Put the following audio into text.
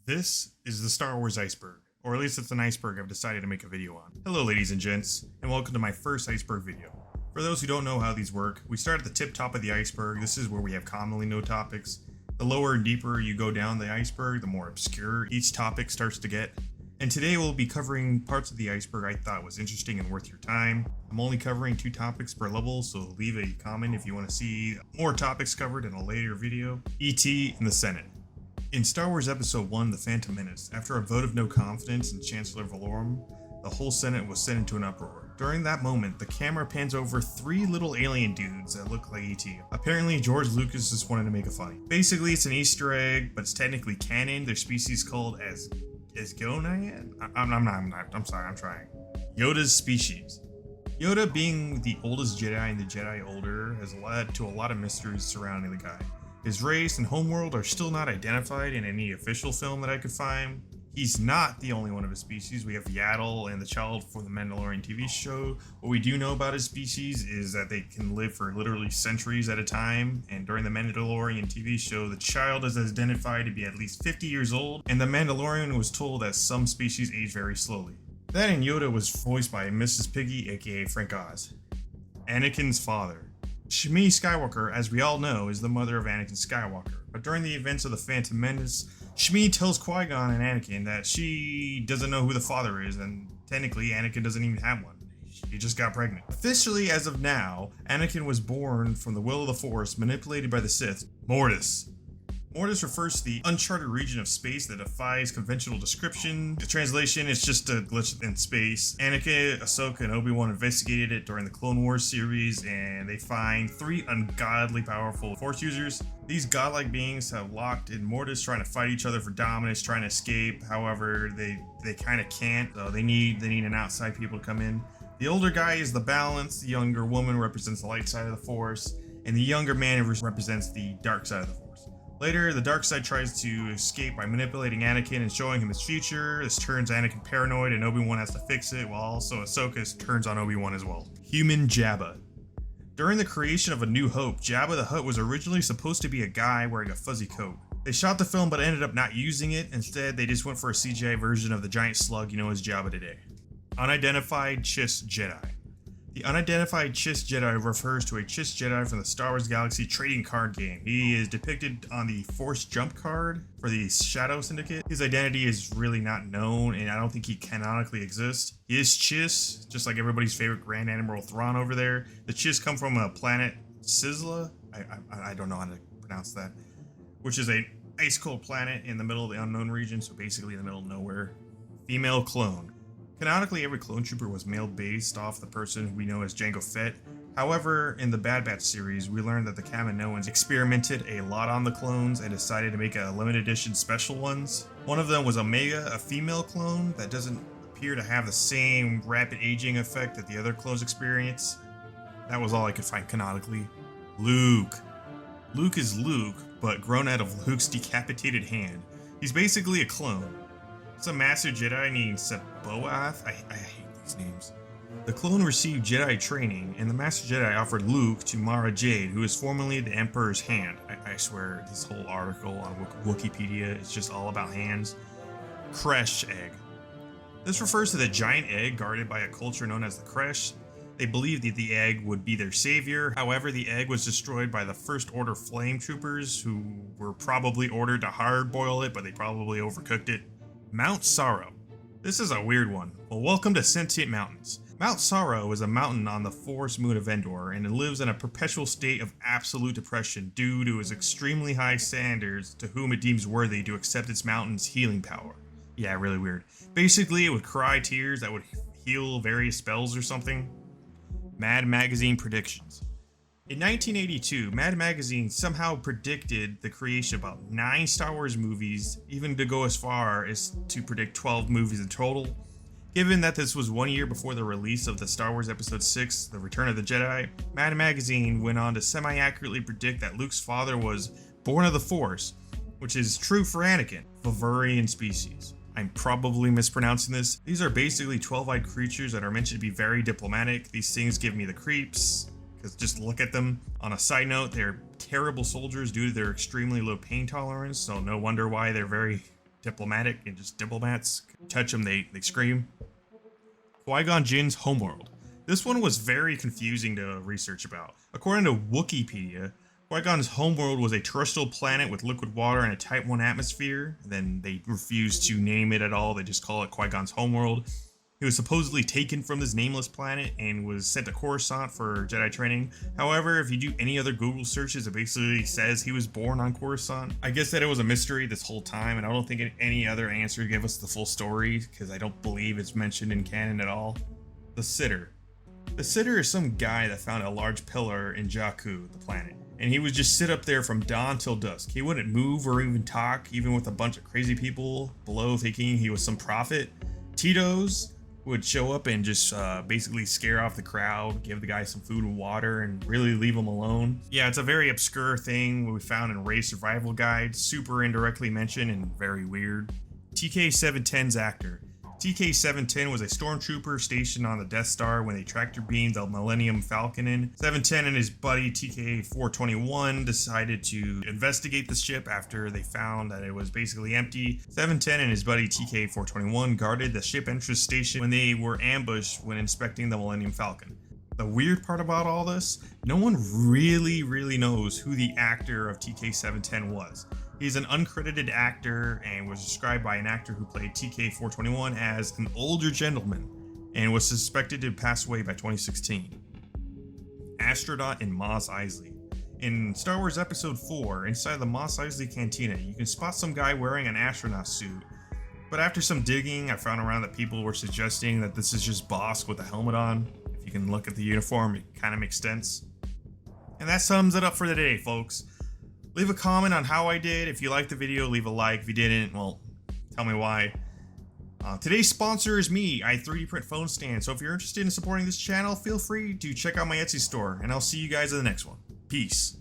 This is the Star Wars Iceberg, or at least it's an iceberg I've decided to make a video on. Hello ladies and gents, and welcome to my first iceberg video. For those who don't know how these work, we start at the tip top of the iceberg. This is where we have commonly known topics. The lower and deeper you go down the iceberg, the more obscure each topic starts to get. And today we'll be covering parts of the iceberg I thought was interesting and worth your time. I'm only covering 2 topics per level, so leave a comment if you want to see more topics covered in a later video. E.T. and the Senate. In Star Wars Episode 1, The Phantom Menace, after a vote of no confidence in Chancellor Valorum, the whole Senate was sent into an uproar. During that moment, the camera pans over 3 little alien dudes that look like E.T. Apparently, George Lucas just wanted to make a fight. Basically, it's an Easter egg, but it's technically canon. Their species called as Gonad? I'm sorry, I'm trying. Yoda's species. Yoda, being the oldest Jedi and the Jedi Order, has led to a lot of mysteries surrounding the guy. His race and homeworld are still not identified in any official film that I could find. He's not the only one of his species. We have Yaddle and the child for the Mandalorian TV show. What we do know about his species is that they can live for literally centuries at a time. And during the Mandalorian TV show, the child is identified to be at least 50 years old. And the Mandalorian was told that some species age very slowly. That and Yoda was voiced by Mrs. Piggy, aka Frank Oz. Anakin's father. Shmi Skywalker, as we all know, is the mother of Anakin Skywalker. But during the events of the Phantom Menace, Shmi tells Qui-Gon and Anakin that she doesn't know who the father is, and technically Anakin doesn't even have one. She just got pregnant. Officially, as of now, Anakin was born from the will of the Force, manipulated by the Sith. Mortis. Mortis refers to the uncharted region of space that defies conventional description. The translation is just a glitch in space. Anakin, Ahsoka, and Obi-Wan investigated it during the Clone Wars series, and they find 3 ungodly powerful Force users. These godlike beings have locked in Mortis, trying to fight each other for dominance, trying to escape. However, they kind of can't, so they need an outside people to come in. The older guy is the balance, the younger woman represents the light side of the Force, and the younger man represents the dark side of the Force. Later, the dark side tries to escape by manipulating Anakin and showing him his future. This turns Anakin paranoid and Obi-Wan has to fix it, while also Ahsoka turns on Obi-Wan as well. Human Jabba. During the creation of A New Hope, Jabba the Hutt was originally supposed to be a guy wearing a fuzzy coat. They shot the film but ended up not using it. Instead, they just went for a CGI version of the giant slug you know as Jabba today. Unidentified Chiss Jedi. The unidentified Chiss Jedi refers to a Chiss Jedi from the Star Wars Galaxy trading card game. He is depicted on the Force Jump card for the Shadow Syndicate. His identity is really not known, and I don't think he canonically exists. He is Chiss, just like everybody's favorite Grand Admiral Thrawn over there. The Chiss come from a planet Sizzla. I don't know how to pronounce that, which is a ice cold planet in the middle of the unknown region, so basically in the middle of nowhere. Female clone. Canonically, every clone trooper was male based off the person who we know as Jango Fett. However, in the Bad Batch series, we learned that the Kaminoans experimented a lot on the clones and decided to make a limited edition special ones. One of them was Omega, a female clone that doesn't appear to have the same rapid aging effect that the other clones experience. That was all I could find canonically. Luke. Luke is Luke, but grown out of Luke's decapitated hand. He's basically a clone. It's a Master Jedi named Seboath. I hate these names. The clone received Jedi training, and the Master Jedi offered Luke to Mara Jade, who is formerly the Emperor's hand. I swear, this whole article on Wikipedia is just all about hands. Kresh egg. This refers to the giant egg guarded by a culture known as the Kresh. They believed that the egg would be their savior. However, the egg was destroyed by the First Order flame troopers, who were probably ordered to hard-boil it, but they probably overcooked it. Mount Sorrow. This is a weird one. Well, welcome to Sentient Mountains. Mount Sorrow is a mountain on the forest moon of Endor, and it lives in a perpetual state of absolute depression due to its extremely high standards to whom it deems worthy to accept its mountain's healing power. Yeah, really weird. Basically, it would cry tears that would heal various spells or something. Mad Magazine predictions. In 1982, Mad Magazine somehow predicted the creation of about 9 Star Wars movies, even to go as far as to predict 12 movies in total. Given that this was 1 year before the release of the Star Wars Episode 6, The Return of the Jedi, Mad Magazine went on to semi-accurately predict that Luke's father was born of the Force, which is true for Anakin, Vavurian species. I'm probably mispronouncing this. These are basically 12-eyed creatures that are meant to be very diplomatic. These things give me the creeps, because just look at them. On a side note, they're terrible soldiers due to their extremely low pain tolerance, so no wonder why they're very diplomatic and just diplomats. Touch them, they scream. Qui-Gon Jinn's homeworld. This one was very confusing to research about. According to Wikipedia, Qui-Gon's homeworld was a terrestrial planet with liquid water and a Type 1 atmosphere. Then they refused to name it at all, they just call it Qui-Gon's homeworld. He was supposedly taken from this nameless planet and was sent to Coruscant for Jedi training. However, if you do any other Google searches, it basically says he was born on Coruscant. I guess that it was a mystery this whole time, and I don't think any other answer gave us the full story, because I don't believe it's mentioned in canon at all. The Sitter. The Sitter is some guy that found a large pillar in Jakku, the planet, and he would just sit up there from dawn till dusk. He wouldn't move or even talk, even with a bunch of crazy people below thinking he was some prophet. Tito's would show up and just basically scare off the crowd, give the guy some food and water, and really leave him alone. Yeah, it's a very obscure thing we found in Ray Survival Guide, super indirectly mentioned and very weird. TK-710's actor. TK-710 was a stormtrooper stationed on the Death Star when they tractor beamed the Millennium Falcon in. 710 and his buddy TK-421 decided to investigate the ship after they found that it was basically empty. 710 and his buddy TK-421 guarded the ship entrance station when they were ambushed when inspecting the Millennium Falcon. The weird part about all this, no one really knows who the actor of TK-710 was. He's an uncredited actor and was described by an actor who played TK-421 as an older gentleman and was suspected to pass away by 2016. Astronaut in Mos Eisley. In Star Wars Episode 4, inside the Mos Eisley Cantina, you can spot some guy wearing an astronaut suit. But after some digging, I found around that people were suggesting that this is just Bosk with a helmet on. If you can look at the uniform, it kind of makes sense. And that sums it up for today, folks. Leave a comment on how I did. If you liked the video, leave a like. If you didn't, well, tell me why. Today's sponsor is me. I 3D print phone stands. So if you're interested in supporting this channel, feel free to check out my Etsy store. And I'll see you guys in the next one. Peace.